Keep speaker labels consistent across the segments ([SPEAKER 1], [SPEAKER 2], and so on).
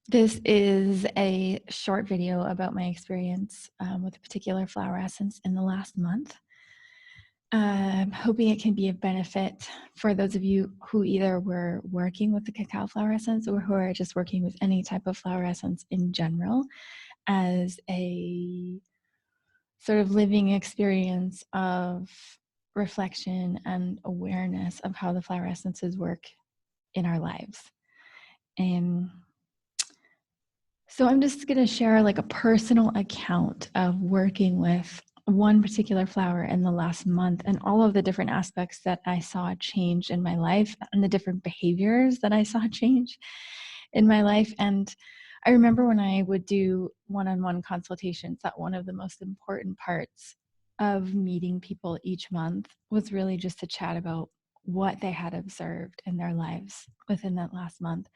[SPEAKER 1] This is a short video about my experience with a particular flower essence in the last month. I'm hoping it can be of benefit for those of you who either were working with the cacao flower essence or who are just working with any type of flower essence in general, as a sort of living experience of reflection and awareness of how the flower essences work in our lives. And so I'm just going to share like a personal account of working with one particular flower in the last month and all of the different aspects that I saw change in my life and the different behaviors that I saw change in my life. And I remember when I would do one-on-one consultations, that one of the most important parts of meeting people each month was really just to chat about what they had observed in their lives within that last month,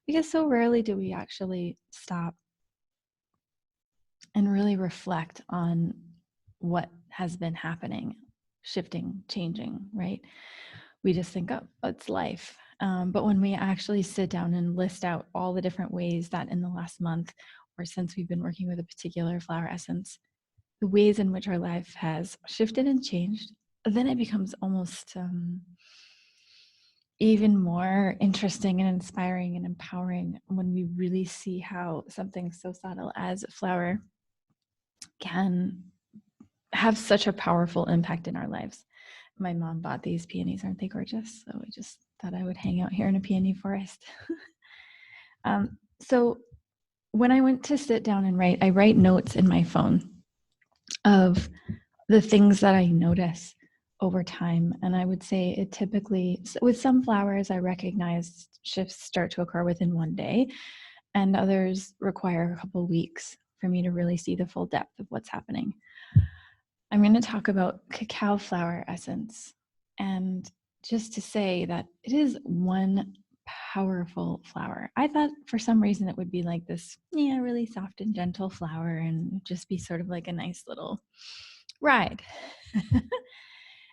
[SPEAKER 1] because so rarely do we actually stop and really reflect on what has been happening, shifting, changing, right? We just think, oh, it's life. But when we actually sit down and list out all the different ways that in the last month or since we've been working with a particular flower essence, the ways in which our life has shifted and changed, then it becomes almost even more interesting and inspiring and empowering when we really see how something so subtle as a flower can have such a powerful impact in our lives. My mom bought these peonies. Aren't they gorgeous? So I just thought I would hang out here in a peony forest. So when I went to sit down and write, I write notes in my phone of the things that I notice over time. And I would say it typically, with some flowers, I recognize shifts start to occur within one day, and others require a couple of weeks for me to really see the full depth of what's happening. I'm going to talk about cacao flower essence, and just to say that it is one powerful flower. I thought for some reason it would be like this, really soft and gentle flower and just be sort of like a nice little ride.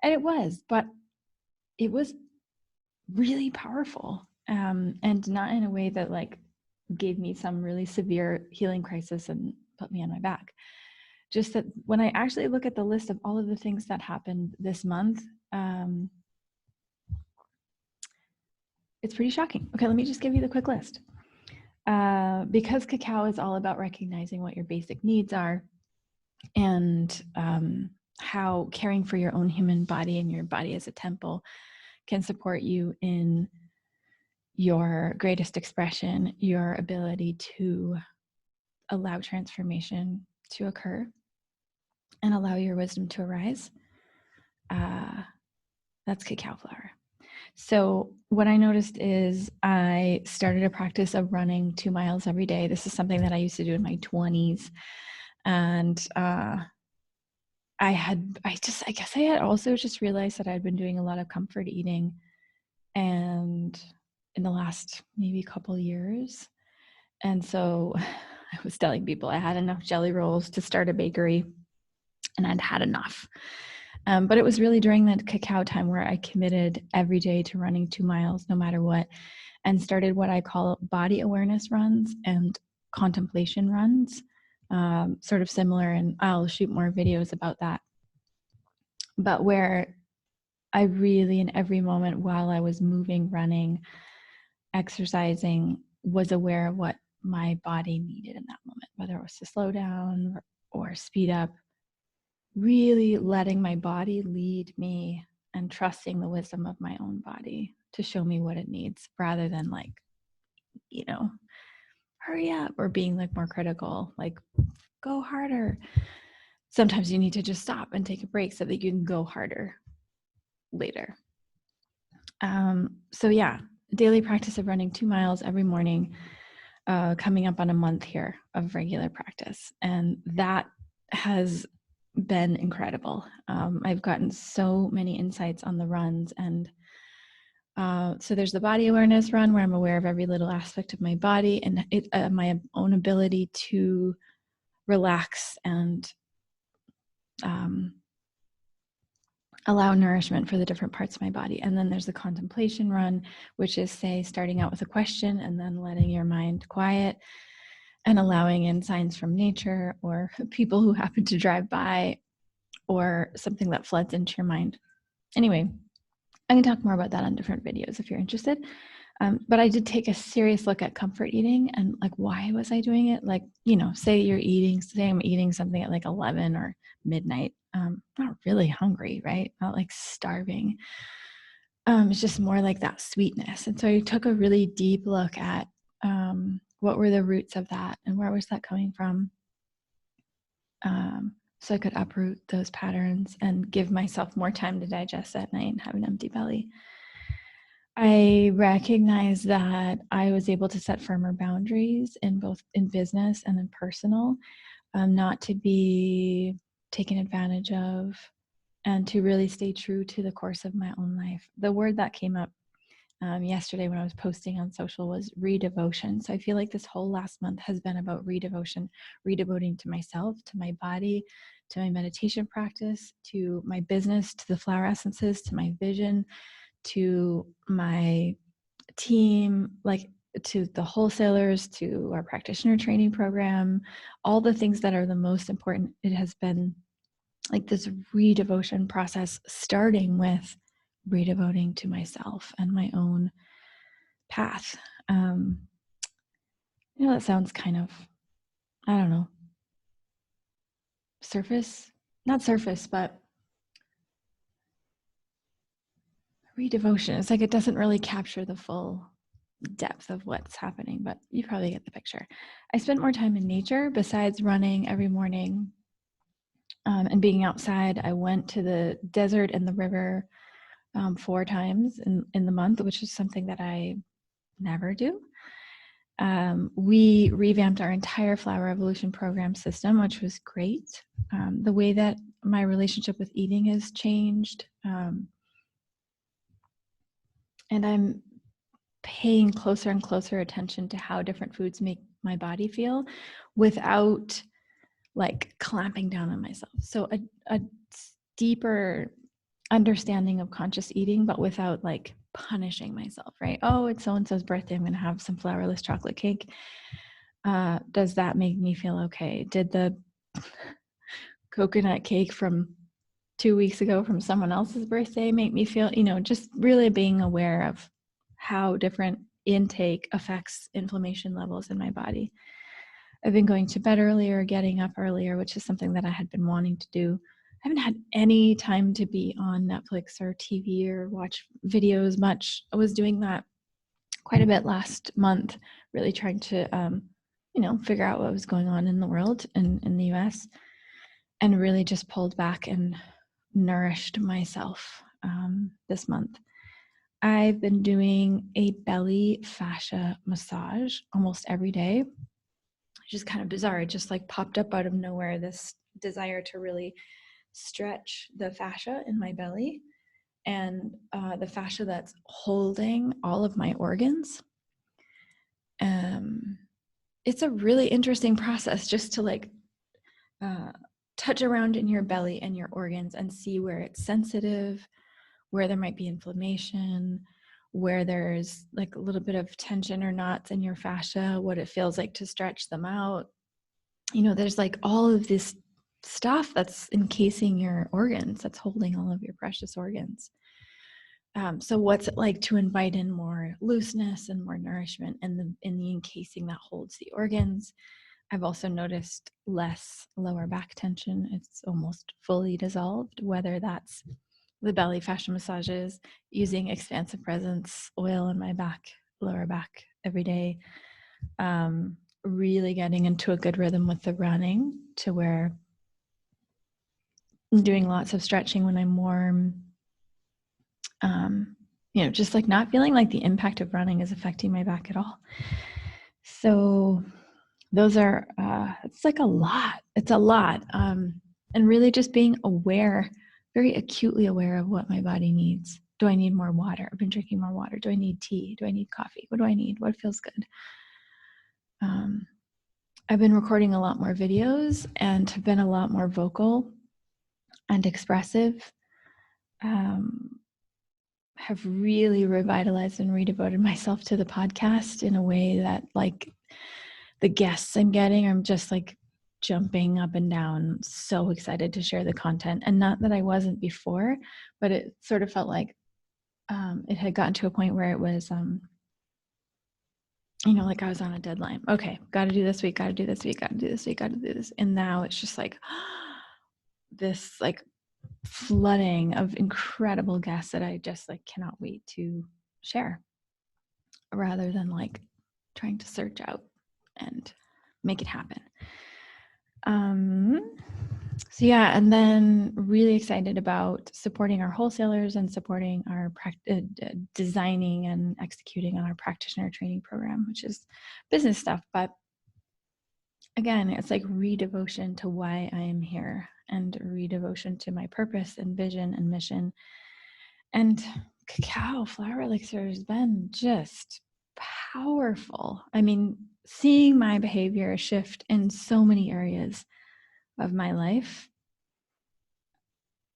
[SPEAKER 1] And it was, but it was really powerful, and not in a way that like gave me some really severe healing crisis and put me on my back. Just that when I actually look at the list of all of the things that happened this month, it's pretty shocking. Okay, let me just give you the quick list. Because cacao is all about recognizing what your basic needs are, and how caring for your own human body and your body as a temple can support you in your greatest expression, your ability to allow transformation to occur and allow your wisdom to arise. That's cacao flower. So what I noticed is I started a practice of running 2 miles every day. This is something that I used to do in my 20s. And I guess I had also just realized that I'd been doing a lot of comfort eating, and in the last maybe couple years. And so I was telling people I had enough jelly rolls to start a bakery, and I'd had enough. But it was really during that cacao time where I committed every day to running 2 miles, no matter what, and started what I call body awareness runs and contemplation runs, sort of similar, and I'll shoot more videos about that. But where I really, in every moment while I was moving, running, exercising, was aware of what my body needed in that moment, whether it was to slow down or speed up, really letting my body lead me and trusting the wisdom of my own body to show me what it needs, rather than like, hurry up, or being like more critical, like go harder. Sometimes you need to just stop and take a break so that you can go harder later. So yeah, daily practice of running 2 miles every morning, coming up on a month here of regular practice. And that has been incredible. I've gotten so many insights on the runs. And so there's the body awareness run, where I'm aware of every little aspect of my body and my own ability to relax and allow nourishment for the different parts of my body. And then there's the contemplation run, which is, say, starting out with a question and then letting your mind quiet and allowing in signs from nature or people who happen to drive by or something that floods into your mind. Anyway, I can talk more about that on different videos if you're interested. But I did take a serious look at comfort eating and like, why was I doing it? Like, you know, say I'm eating something at like 11 or midnight. Not really hungry, right? Not like starving. It's just more like that sweetness. And so I took a really deep look at what were the roots of that and where was that coming from? So I could uproot those patterns and give myself more time to digest at night and have an empty belly. I recognized that I was able to set firmer boundaries in both in business and in personal, not to be taken advantage of, and to really stay true to the course of my own life. The word that came up yesterday when I was posting on social was redevotion. So I feel like this whole last month has been about redevotion, redevoting to myself, to my body, to my meditation practice, to my business, to the flower essences, to my vision, to my team, like to the wholesalers, to our practitioner training program, all the things that are the most important. It has been like this redevotion process, starting with redevoting to myself and my own path. That sounds kind of, I don't know, not surface, but redevotion. It's like it doesn't really capture the full depth of what's happening, but you probably get the picture. I spent more time in nature besides running every morning and being outside. I went to the desert and the river 4 times in the month, which is something that I never do. We revamped our entire Flower Evolution program system, which was great. The way that my relationship with eating has changed. And I'm paying closer and closer attention to how different foods make my body feel without like clamping down on myself. So a deeper understanding of conscious eating, but without like punishing myself, right? Oh, it's so-and-so's birthday, I'm going to have some flourless chocolate cake. Does that make me feel okay? Did the coconut cake from 2 weeks ago from someone else's birthday make me feel, just really being aware of how different intake affects inflammation levels in my body. I've been going to bed earlier, getting up earlier, which is something that I had been wanting to do. I haven't had any time to be on Netflix or TV or watch videos much. I was doing that quite a bit last month, really trying to, figure out what was going on in the world and in the US, and really just pulled back and nourished myself this month. I've been doing a belly fascia massage almost every day, which is kind of bizarre. It just like popped up out of nowhere, this desire to really stretch the fascia in my belly and the fascia that's holding all of my organs. It's a really interesting process just to like touch around in your belly and your organs and see where it's sensitive, where there might be inflammation, where there's like a little bit of tension or knots in your fascia, what it feels like to stretch them out. There's like all of this stuff that's encasing your organs, that's holding all of your precious organs. So what's it like to invite in more looseness and more nourishment in the encasing that holds the organs? I've also noticed less lower back tension. It's almost fully dissolved, whether that's the belly fascia massages, using expansive presence oil in my back, lower back every day, really getting into a good rhythm with the running to where I'm doing lots of stretching when I'm warm, just like not feeling like the impact of running is affecting my back at all. So those are, it's like a lot. It's a lot. And really just being aware, very acutely aware of what my body needs. Do I need more water? I've been drinking more water. Do I need tea? Do I need coffee? What do I need? What feels good? I've been recording a lot more videos and have been a lot more vocal and expressive have really revitalized and redevoted myself to the podcast in a way that, like, the guests I'm getting, I'm just like jumping up and down, so excited to share the content. And not that I wasn't before, but it sort of felt like it had gotten to a point where it was, like I was on a deadline. Okay, got to do this week, got to do this week, got to do this week, got to do this. And now it's just like this like flooding of incredible guests that I just like cannot wait to share, rather than like trying to search out and make it happen. So yeah, and then really excited about supporting our wholesalers and supporting our designing and executing on our practitioner training program, which is business stuff. But again, it's like redevotion to why I am here and redevotion to my purpose and vision and mission. And Cacao Flower Elixir has been just powerful. I mean, seeing my behavior shift in so many areas of my life,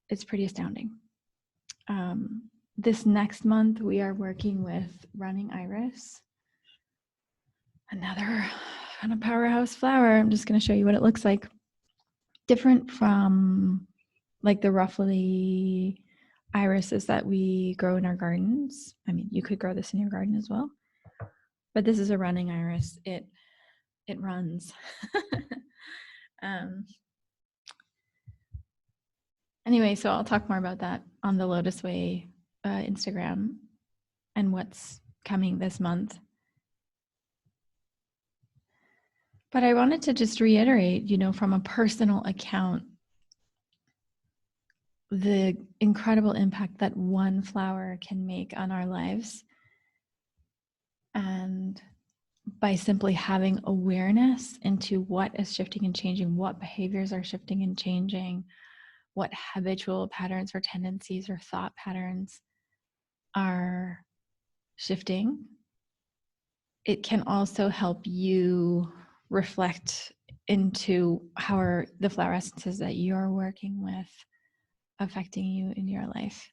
[SPEAKER 1] it's pretty astounding. This next month, we are working with Running Iris, another kind of powerhouse flower. I'm just going to show you what it looks like. Different from like the roughly irises that we grow in our gardens. I mean, you could grow this in your garden as well, but this is a running iris. It runs. Anyway, so I'll talk more about that on the LOTUSWEI Instagram and what's coming this month. But I wanted to just reiterate, from a personal account, the incredible impact that one flower can make on our lives. And by simply having awareness into what is shifting and changing, what behaviors are shifting and changing, what habitual patterns or tendencies or thought patterns are shifting, it can also help you reflect into how are the flower essences that you're working with affecting you in your life.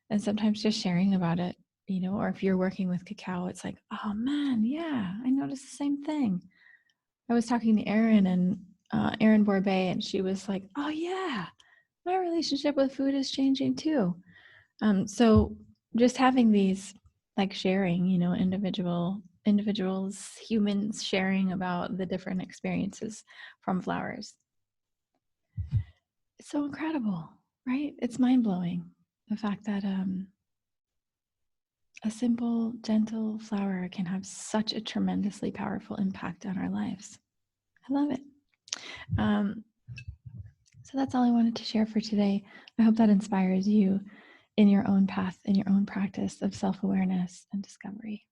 [SPEAKER 1] And sometimes just sharing about it, or if you're working with cacao, it's like, oh man, yeah, I noticed the same thing. I was talking to Erin and Erin Borbet, and she was like, oh yeah, my relationship with food is changing too. So just having these, like sharing, individuals, humans sharing about the different experiences from flowers. It's so incredible, right? It's mind-blowing, the fact that a simple, gentle flower can have such a tremendously powerful impact on our lives. I love it. So that's all I wanted to share for today. I hope that inspires you in your own path, in your own practice of self-awareness and discovery.